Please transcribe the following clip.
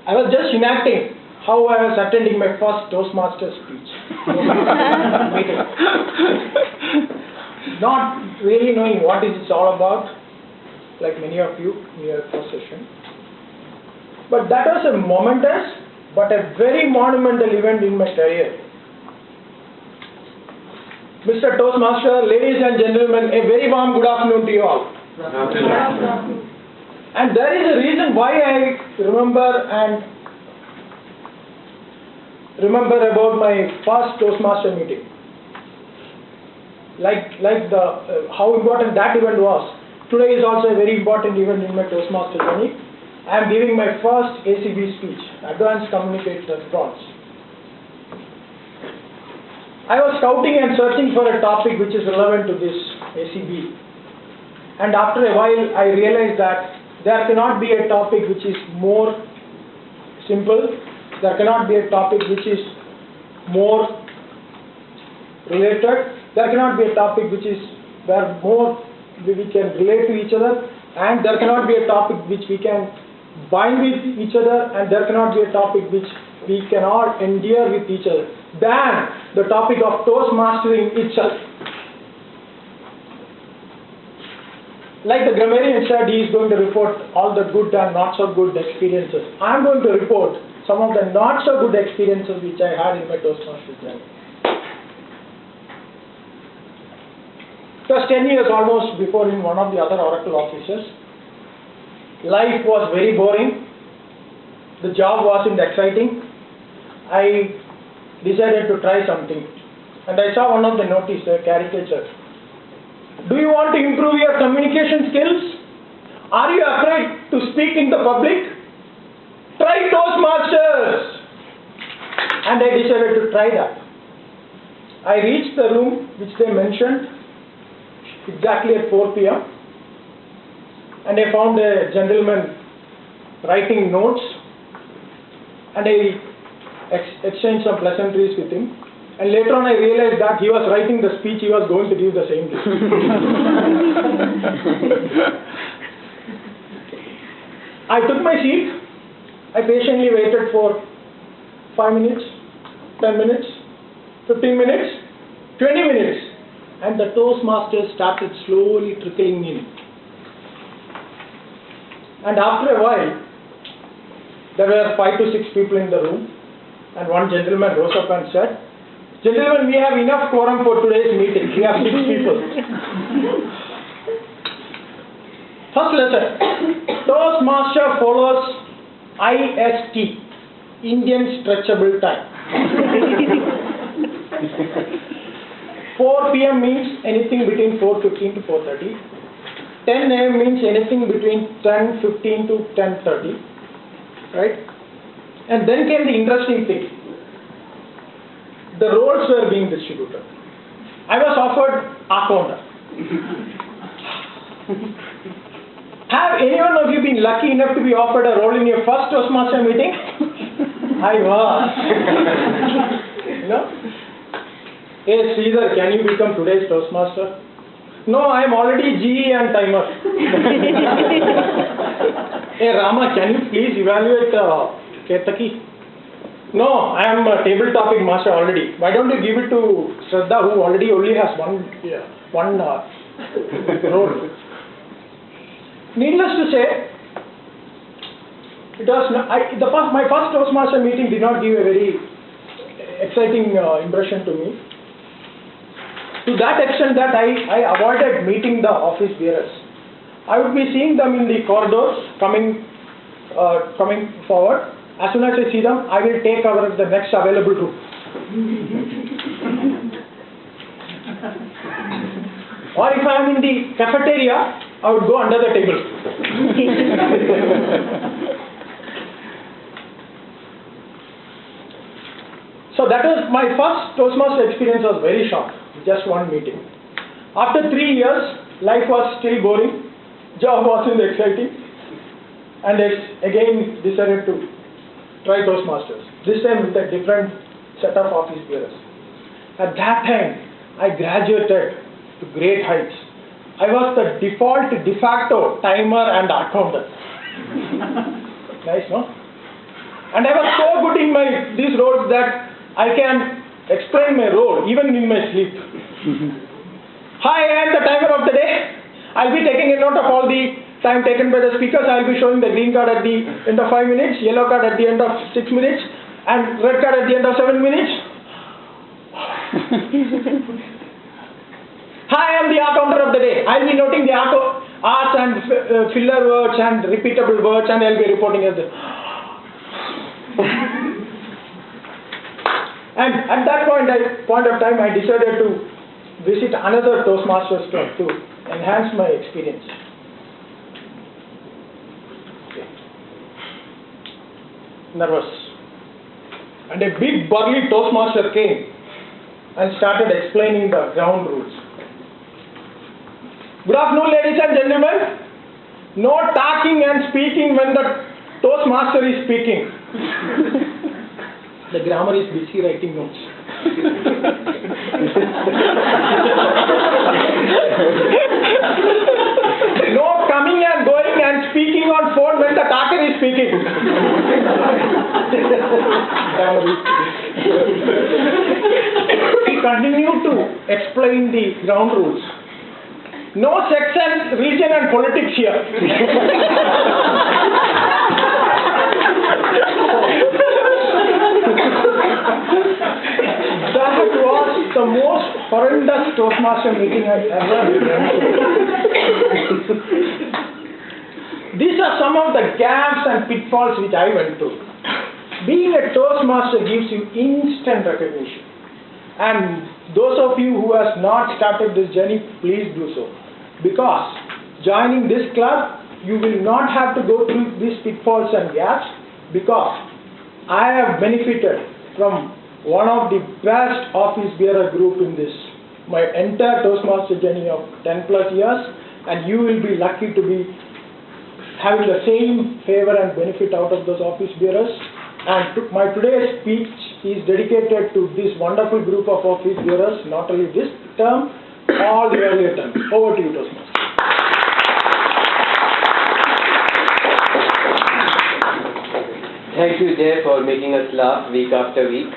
I was just enacting how I was attending my first Toastmaster speech. Meeting. Not really knowing what is it all about, like many of you in your first session. But that was a momentous but a very monumental event in my career. Mr. Toastmaster, ladies and gentlemen, a very warm good afternoon to you all. And there is a reason why I remember about my first Toastmaster meeting. How important that event was. Today is also a very important event in my Toastmaster journey. I am giving my first ACB speech, Advanced Communicator Bronze. I was scouting and searching for a topic which is relevant to this ACB. And after a while, I realized that there cannot be a topic which is more simple. There cannot be a topic which is more related. There cannot be a topic which is where more we can relate to each other. And there cannot be a topic which we can bind with each other. And there cannot be a topic which we can all endure with each other than the topic of Toastmastering itself. Like the grammarian said, he is going to report all the good and not so good experiences. I am going to report some of the not so good experiences which I had in my Toastmasters journey. It was 10 years almost before in one of the other Oracle offices. Life was very boring. The job wasn't exciting. I decided to try something. And I saw one of the notices, a caricature. Do you want to improve your communication skills? Are you afraid to speak in the public? Try Toastmasters! And I decided to try that. I reached the room which they mentioned exactly at 4 p.m. And I found a gentleman writing notes. And I exchanged some pleasantries with him. And later on I realized that he was writing the speech he was going to give the same day. I took my seat. I patiently waited for 5 minutes, 10 minutes, 15 minutes, 20 minutes. And the Toastmasters started slowly trickling in. And after a while, there were 5 to 6 people in the room. And one gentleman rose up and said, "Gentlemen, we have enough quorum for today's meeting. We have 6 people." First lesson. Toastmaster follows IST, Indian Stretchable Time. 4 p.m. means anything between 4:15 to 4:30. 10 a.m. means anything between 10:15 to 10:30. Right? And then came the interesting thing. The roles were being distributed. I was offered accountant. Have any one of you been lucky enough to be offered a role in your first Toastmaster meeting? I was. You know? Hey Sridhar, can you become today's Toastmaster? No, I am already GE and timer. Hey Rama, can you please evaluate Ketaki? No, I am a table topic master already. Why don't you give it to Shraddha, who only has one role? Needless to say, it was my first Toastmaster meeting did not give a very exciting impression to me. To that extent that I avoided meeting the office bearers. I would be seeing them in the corridors coming forward. As soon as I see them, I will take over the next available room. Or if I am in the cafeteria, I would go under the table. So that was my first Toastmaster experience. Was very short, just one meeting. After 3 years, life was still boring, job wasn't exciting, and I again decided to try Toastmasters, this time with a different set of office bearers. At that time, I graduated to great heights. I was the de facto timer and accountant. Nice, no? And I was so good in these roles that I can explain my role even in my sleep. Hi, I am the timer of the day. I'll be taking a note of all the time taken by the speakers. I'll be showing the green card at the end of 5 minutes, yellow card at the end of 6 minutes, and red card at the end of 7 minutes. Hi, I am the art counter of the day. I'll be noting the arts and filler words and repeatable words, and I'll be reporting as the. And at that point of time, I decided to visit another Toastmasters club to enhance my experience. Okay. Nervous. And a big burly Toastmaster came and started explaining the ground rules. Good afternoon, ladies and gentlemen. No talking and speaking when the Toastmaster is speaking. The grammar is busy writing notes. No coming and going and speaking on phone when the talker is speaking. He continued to explain the ground rules. No sex and religion and politics here. That was the most horrendous Toastmaster meeting I've ever been to. These are some of the gaps and pitfalls which I went through. Being a Toastmaster gives you instant recognition. And those of you who have not started this journey, please do so. Because joining this club, you will not have to go through these pitfalls and gaps, because I have benefited from one of the best office bearer group in this, my entire Toastmaster journey of 10 plus years, and you will be lucky to be having the same favor and benefit out of those office bearers. And my today's speech is dedicated to this wonderful group of office bearers, not only this term, all the earlier terms. Over to you, Toastmaster. Thank you, Jay, for making us laugh week after week.